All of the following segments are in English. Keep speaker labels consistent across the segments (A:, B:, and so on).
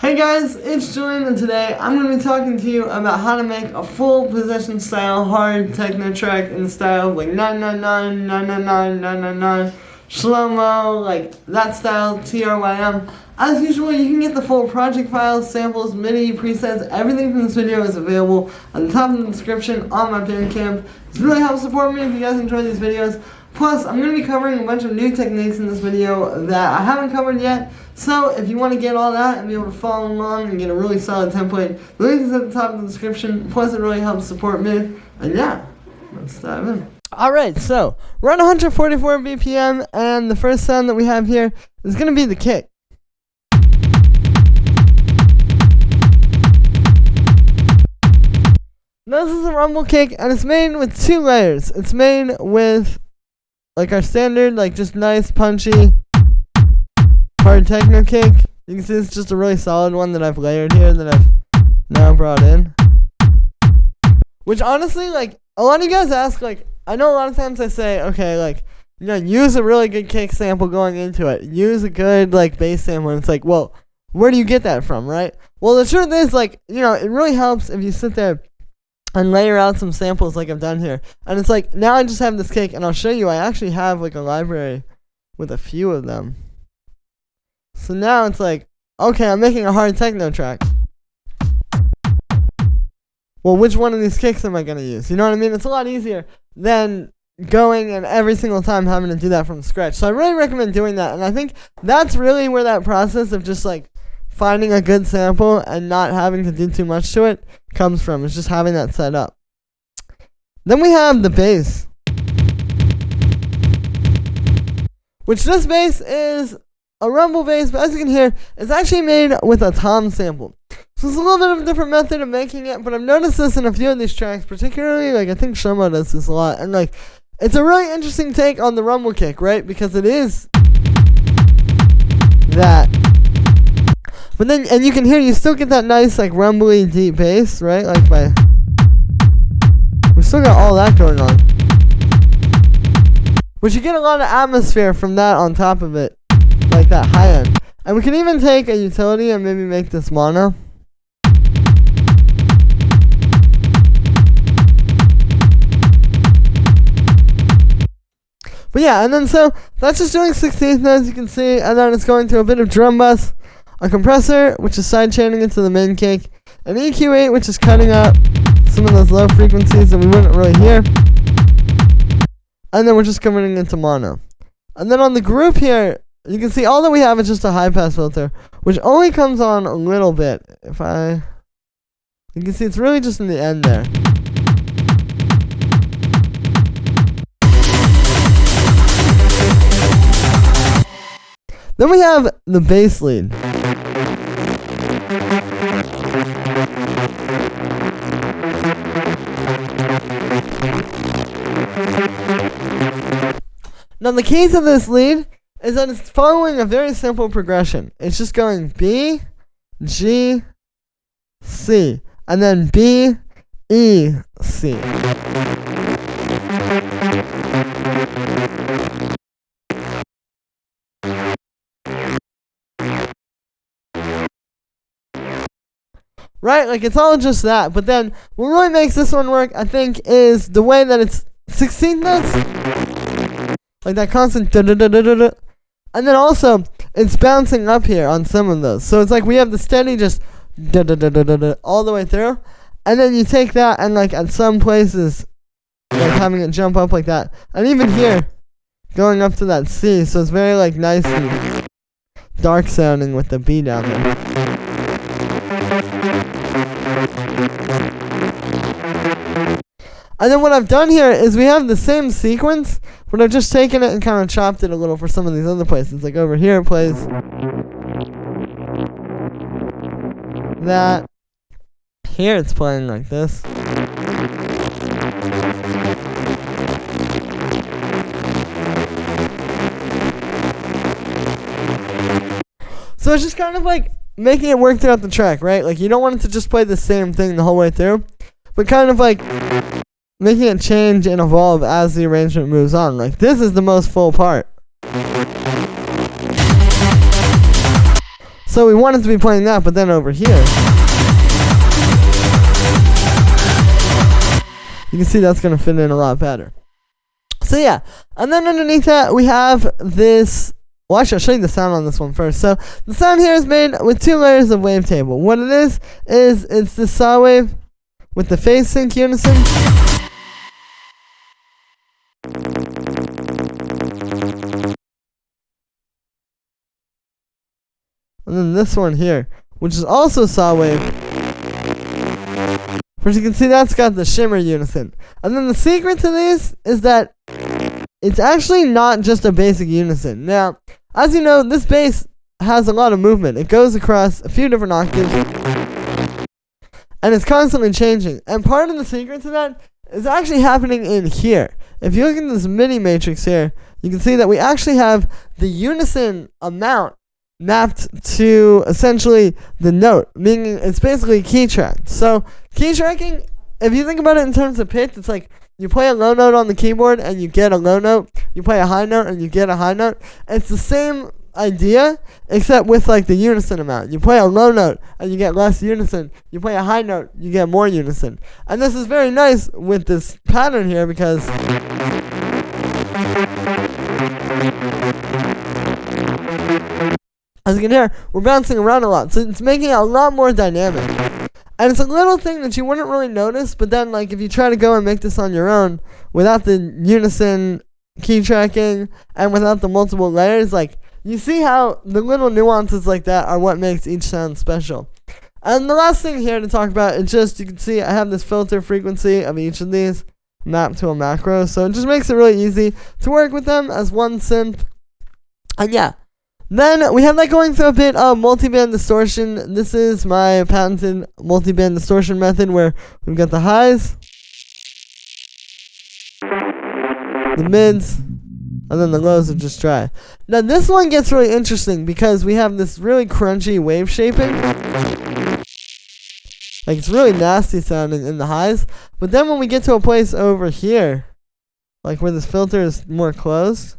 A: Hey guys, it's DYEN, and today I'm going to be talking to you about how to make a full possession style hard techno track in the style of like 999, 999, 999, slow-mo, like that style, TRYM. As usual, you can get the full project files, samples, MIDI, presets, everything from this video is available at the top of the description on my Bandcamp. This really helps support me if you guys enjoy these videos. Plus, I'm going to be covering a bunch of new techniques in this video that I haven't covered yet. So, if you want to get all that and be able to follow along and get a really solid template, the link is at the top of the description. Plus, it really helps support me. And yeah, let's dive in. Alright, so, we're at 144 BPM, and the first sound that we have here is going to be the kick. Now, this is a rumble kick, and it's made with two layers. It's made with like our standard, like just nice, punchy, hard techno kick. You can see it's just a really solid one that I've layered here that I've now brought in. Which honestly, like, a lot of you guys ask, like, I know a lot of times I say, okay, like, you know, use a really good kick sample going into it. Use a good, like, bass sample. And it's like, well, where do you get that from, right? Well, the truth is, like, you know, it really helps if you sit there and layer out some samples like I've done here. And it's like, now I just have this kick, and I'll show you, I actually have like a library with a few of them. So now it's like, okay, I'm making a hard techno track. Well, which one of these kicks am I going to use? You know what I mean? It's a lot easier than going and every single time having to do that from scratch. So I really recommend doing that. And I think that's really where that process of just like finding a good sample and not having to do too much to it comes from. It's just having that set up. Then we have the bass, which this bass is a rumble bass, but as you can hear, it's actually made with a tom sample. So it's a little bit of a different method of making it, but I've noticed this in a few of these tracks, particularly, like, I think ShlÃ does this a lot, and like, it's a really interesting take on the rumble kick, right? Because it is that. But then, and you can hear, you still get that nice, like, rumbly deep bass, right? Like, we still got all that going on. But you get a lot of atmosphere from that on top of it, like that high end. And we can even take a utility and maybe make this mono. But yeah, and then so, that's just doing 16th notes, you can see, and then it's going to a bit of drum bus, a compressor, which is sidechaining into the main kick, an EQ8, which is cutting out some of those low frequencies that we wouldn't really hear, and then we're just converting into mono. And then on the group here, you can see all that we have is just a high pass filter, which only comes on a little bit. You can see it's really just in the end there. Then we have the bass lead. Now the key to this lead is that it's following a very simple progression. It's just going B, G, C, and then B, E, C. right? Like, it's all just that. But then, what really makes this one work, I think, is the way that it's 16 notes. Like that constant da-da-da-da-da-da. And then also, it's bouncing up here on some of those. So it's like we have the steady just da-da-da-da-da-da all the way through. And then you take that and, like, at some places, like, having it jump up like that. And even here, going up to that C. So it's very, like, nice and dark sounding with the B down there. And then what I've done here is we have the same sequence, but I've just taken it and kind of chopped it a little for some of these other places. Like over here it plays that. Here it's playing like this. So it's just kind of like making it work throughout the track, right? Like you don't want it to just play the same thing the whole way through, but kind of like making it change and evolve as the arrangement moves on. Like this is the most full part. So we want it to be playing that, but then over here, you can see that's going to fit in a lot better. So yeah, and then underneath that we have this. Well, actually, I'll show you the sound on this one first. So the sound here is made with 2 layers of wavetable. What it is it's the saw wave with the phase sync unison. And then this one here, which is also saw wave. But you can see that's got the shimmer unison. And then the secret to this is that it's actually not just a basic unison. Now, as you know, this bass has a lot of movement. It goes across a few different octaves. And it's constantly changing. And part of the secret to that is actually happening in here. If you look at this MIDI matrix here, you can see that we actually have the unison amount mapped to essentially the note, meaning it's basically key tracked. So key tracking, if you think about it in terms of pitch, it's like you play a low note on the keyboard and you get a low note. You play a high note and you get a high note. It's the same idea, except with like the unison amount. You play a low note and you get less unison. You play a high note, you get more unison. And this is very nice with this pattern here because as you can hear, we're bouncing around a lot, so it's making it a lot more dynamic. And it's a little thing that you wouldn't really notice, but then like if you try to go and make this on your own without the unison key tracking and without the multiple layers, like you see how the little nuances like that are what makes each sound special. And the last thing here to talk about is just, you can see I have this filter frequency of each of these mapped to a macro, so it just makes it really easy to work with them as one synth. And yeah, then we have that going through a bit of multiband distortion. This is my patented multiband distortion method where we've got the highs, the mids, and then the lows are just dry. Now this one gets really interesting because we have this really crunchy wave shaping. Like it's really nasty sounding in the highs. But then when we get to a place over here, like where this filter is more closed,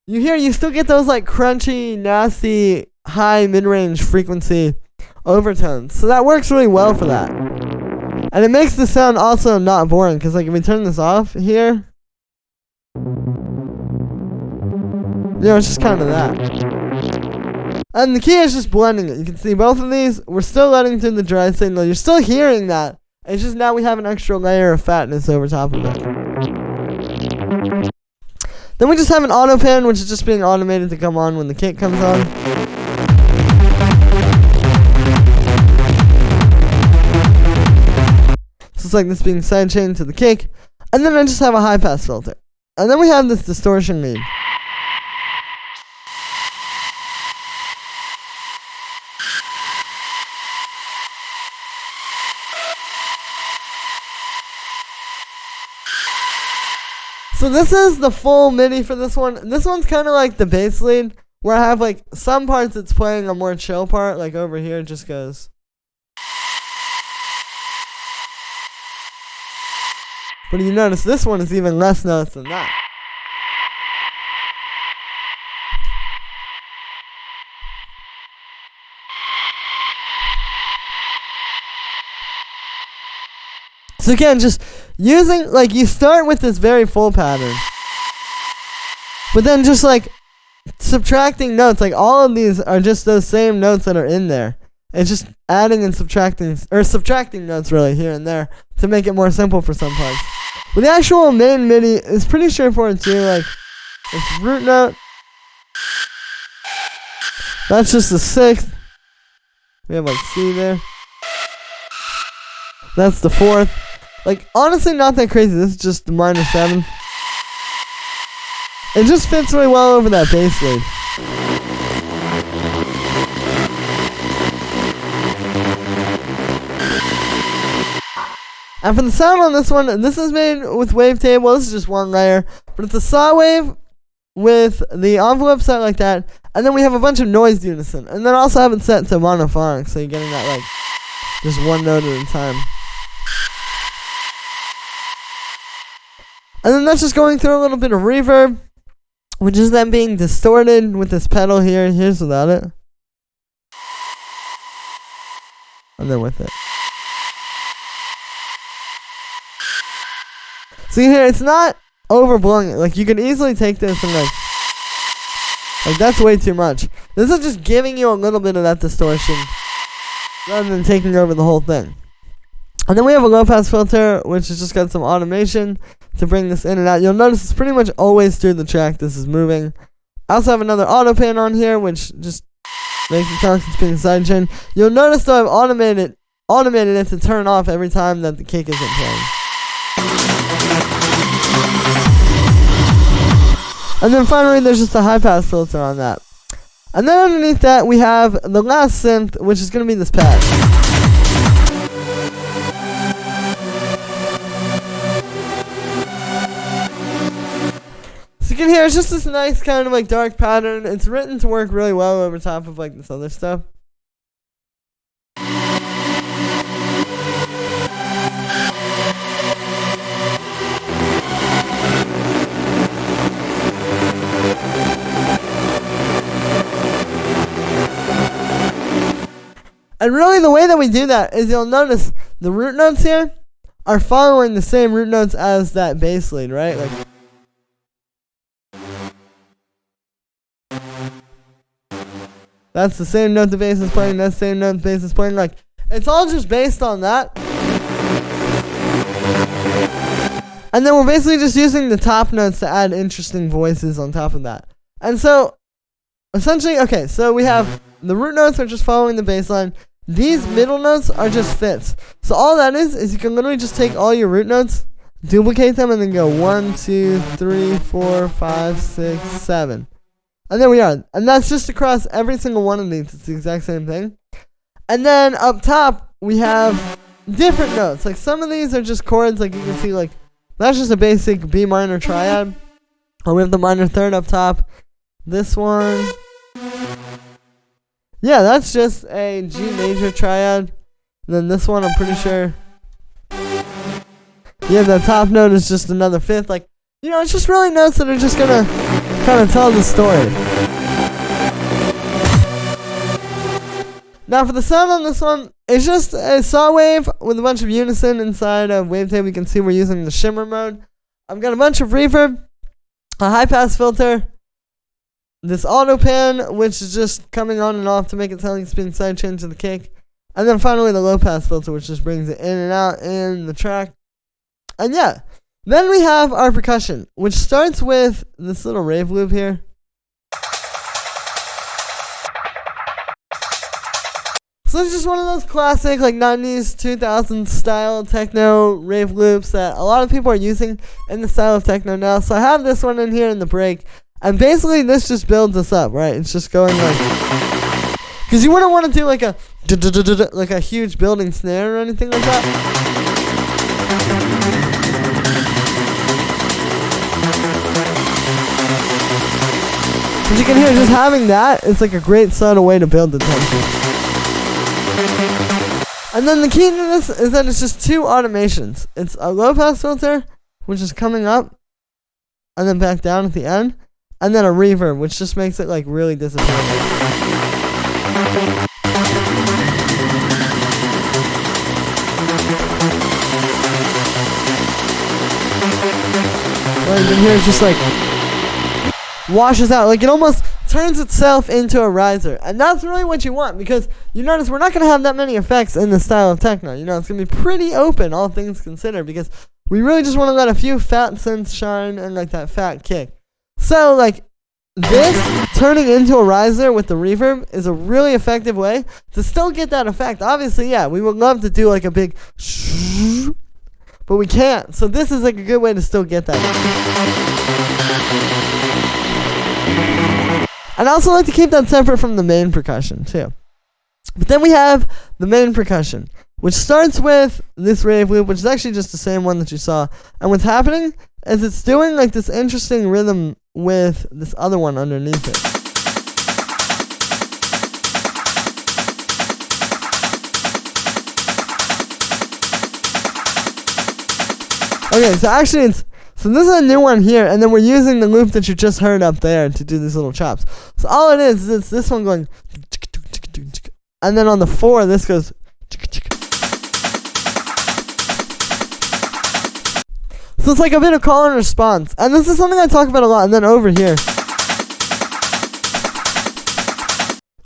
A: you still get those like crunchy, nasty, high mid-range frequency overtones. So that works really well for that. And it makes the sound also not boring, because like if we turn this off here, it's just kind of that. And the key is just blending it. You can see both of these, we're still letting through the dry signal. You're still hearing that. It's just now we have an extra layer of fatness over top of it. Then we just have an auto pan, which is just being automated to come on when the kick comes on. So it's like this being sidechained to the kick. And then I just have a high pass filter. And then we have this distortion lead. So this is the full MIDI for this one. This one's kind of like the bass lead, where I have like some parts it's playing a more chill part, like over here it just goes. But you notice this one is even less notes than that. So again, just using, like, you start with this very full pattern, but then just like subtracting notes. Like, all of these are just those same notes that are in there. It's just adding and subtracting, or subtracting notes really here and there to make it more simple for some parts. But the actual main MIDI is pretty straightforward too. Like, it's root note. That's just the 6th. We have like C there. That's the 4th. Like, honestly, not that crazy. This is just the minor 7. It just fits really well over that bass lead. And for the sound on this one, this is made with wavetable. This is just one layer, but it's a saw wave with the envelope set like that, and then we have a bunch of noise unison, and then also have it set to monophonic, so you're getting that like just one note at a time. And then that's just going through a little bit of reverb, which is then being distorted with this pedal here. Here's without it, and then with it. So you hear, it's not overblowing it. Like, you could easily take this and like that's way too much. This is just giving you a little bit of that distortion rather than taking over the whole thing. And then we have a low pass filter, which has just got some automation to bring this in and out. You'll notice it's pretty much always through the track this is moving. I also have another auto pan on here, which just makes it sound like it's being sidechained. You'll notice though I've automated it to turn off every time that the kick isn't playing. And then finally, there's just a high pass filter on that. And then underneath that, we have the last synth, which is going to be this pad. So you can hear it's just this nice kind of like dark pattern. It's written to work really well over top of like this other stuff. And really the way that we do that is you'll notice the root notes here are following the same root notes as that bass lead, right? Like, that's the same note the bass is playing, that's the same note the bass is playing. Like, it's all just based on that. And then we're basically just using the top notes to add interesting voices on top of that. And so, essentially, okay, so we have the root notes are just following the bass line. These middle notes are just fits. So all that is you can literally just take all your root notes, duplicate them, and then go 1, 2, 3, 4, 5, 6, 7. And there we are. And that's just across every single one of these. It's the exact same thing. And then up top, we have different notes. Like, some of these are just chords. Like, you can see, like, that's just a basic B minor triad. And we have the minor third up top. This one. Yeah, that's just a G major triad. And then this one, I'm pretty sure. Yeah, the top note is just another fifth. Like, you know, it's just really notes that are just gonna kind of tell the story. Now, for the sound on this one, it's just a saw wave with a bunch of unison inside of wavetable. You can see we're using the shimmer mode. I've got a bunch of reverb, a high pass filter, this auto pan, which is just coming on and off to make it sound like it's being sidechained to the kick. And then finally the low pass filter, which just brings it in and out in the track. And yeah, then we have our percussion, which starts with this little rave loop here. So it's just one of those classic like 90s, 2000s style techno rave loops that a lot of people are using in the style of techno now. So I have this one in here in the break. And basically, this just builds us up, right? It's just going like, because you wouldn't want to do like a huge building snare or anything like that. As you can hear, just having that, it's like a great subtle way to build the tension. And then the key to this is that it's just two automations. It's a low pass filter, which is coming up, and then back down at the end. And then a reverb, which just makes it like really disappearing. Right, you can hear it just like washes out. Like it almost turns itself into a riser. And that's really what you want, because you notice we're not going to have that many effects in this style of techno. You know, it's going to be pretty open, all things considered, because we really just want to let a few fat synths shine and like that fat kick. So like this turning into a riser with the reverb is a really effective way to still get that effect. Obviously, yeah, we would love to do like a big but we can't. So this is like a good way to still get that. And I also like to keep that separate from the main percussion too. But then we have the main percussion, which starts with this rave loop, which is actually just the same one that you saw. And what's happening is it's doing like this interesting rhythm with this other one underneath it. Okay, so actually so this is a new one here, and then we're using the loop that you just heard up there to do these little chops. So all it is it's this one going, and then on the 4, this goes. So it's like a bit of call and response. And this is something I talk about a lot. And then over here,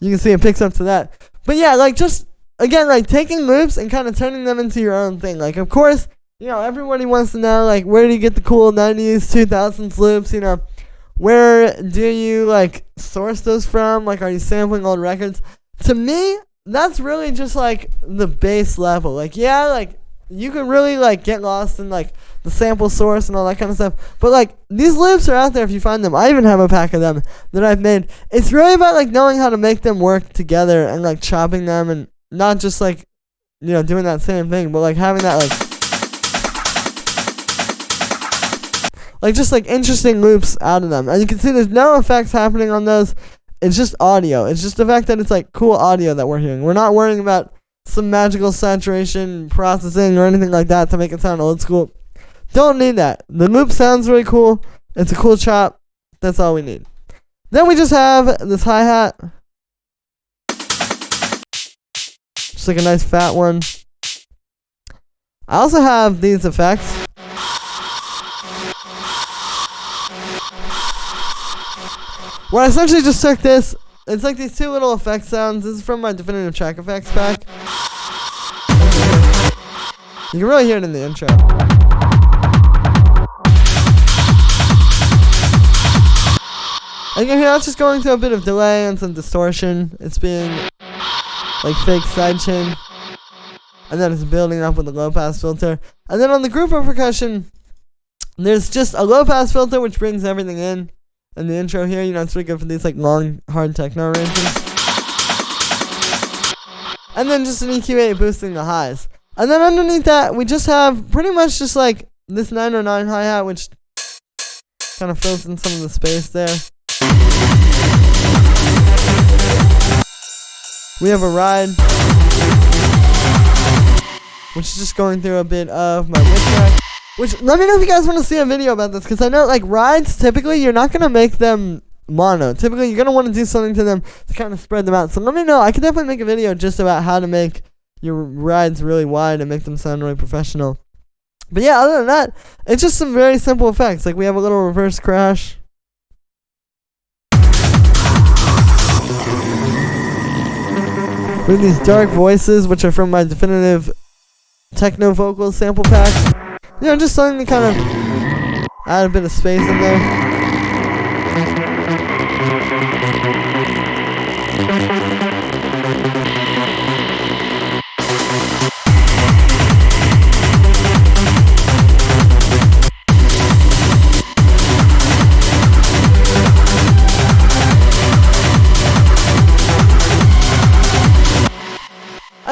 A: you can see it picks up to that. But yeah, like just, again, like taking loops and kind of turning them into your own thing. Like, of course, you know, everybody wants to know, like, where do you get the cool 90s, 2000s loops, you know? Where do you, like, source those from? Like, are you sampling old records? To me, that's really just, like, the base level. Like, yeah, like, you can really, like, get lost in, like, the sample source and all that kind of stuff. But, like, these loops are out there if you find them. I even have a pack of them that I've made. It's really about, like, knowing how to make them work together and, like, chopping them and not just, like, you know, doing that same thing, but, like, having that, like, just, like, interesting loops out of them. And you can see there's no effects happening on those. It's just audio. It's just the fact that it's, like, cool audio that we're hearing. We're not worrying about some magical saturation processing or anything like that to make it sound old school. Don't need that. The loop sounds really cool. It's a cool chop. That's all we need. Then we just have this hi-hat. Just like a nice fat one. I also have these effects. Where I essentially just took this. It's like these two little effect sounds. This is from my Definitive Track Effects pack. You can really hear it in the intro. And you can hear it's just going through a bit of delay and some distortion. It's being like fake sidechain. And then it's building up with a low pass filter. And then on the group of percussion, there's just a low pass filter which brings everything in. And the intro here, you know, it's really good for these like long, hard techno arrangements. And then just an EQ8 boosting the highs. And then underneath that, we just have pretty much just like this 909 hi-hat, which kind of fills in some of the space there. We have a ride, which is just going through a bit of my whip track. Which, let me know if you guys want to see a video about this, because I know, like, rides, typically, you're not going to make them mono. Typically, you're going to want to do something to them to kind of spread them out. So let me know. I could definitely make a video just about how to make your rides really wide and make them sound really professional. But yeah, other than that, it's just some very simple effects. Like, we have a little reverse crash. We have these dark voices, which are from my Definitive Techno Vocal sample pack. You know, just something to kind of add a bit of space in there.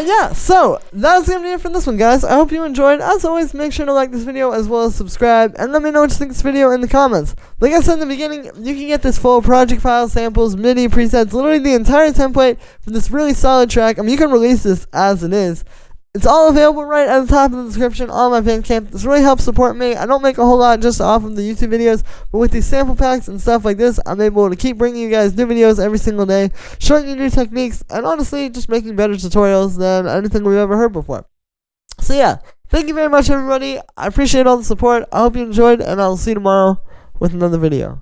A: Yeah, so that's gonna be it for this one, guys. I hope you enjoyed. As always, make sure to like this video as well as subscribe, and let me know what you think of this video in the comments. Like I said in the beginning, you can get this full project file, samples, MIDI, presets, literally the entire template for this really solid track. I mean, you can release this as it is. It's all available right at the top of the description on my Bandcamp. This really helps support me. I don't make a whole lot just off of the YouTube videos, but with these sample packs and stuff like this, I'm able to keep bringing you guys new videos every single day, showing you new techniques, and honestly, just making better tutorials than anything we've ever heard before. So So yeah, thank you very much, everybody. I appreciate all the support. I hope you enjoyed, and I'll see you tomorrow with another video.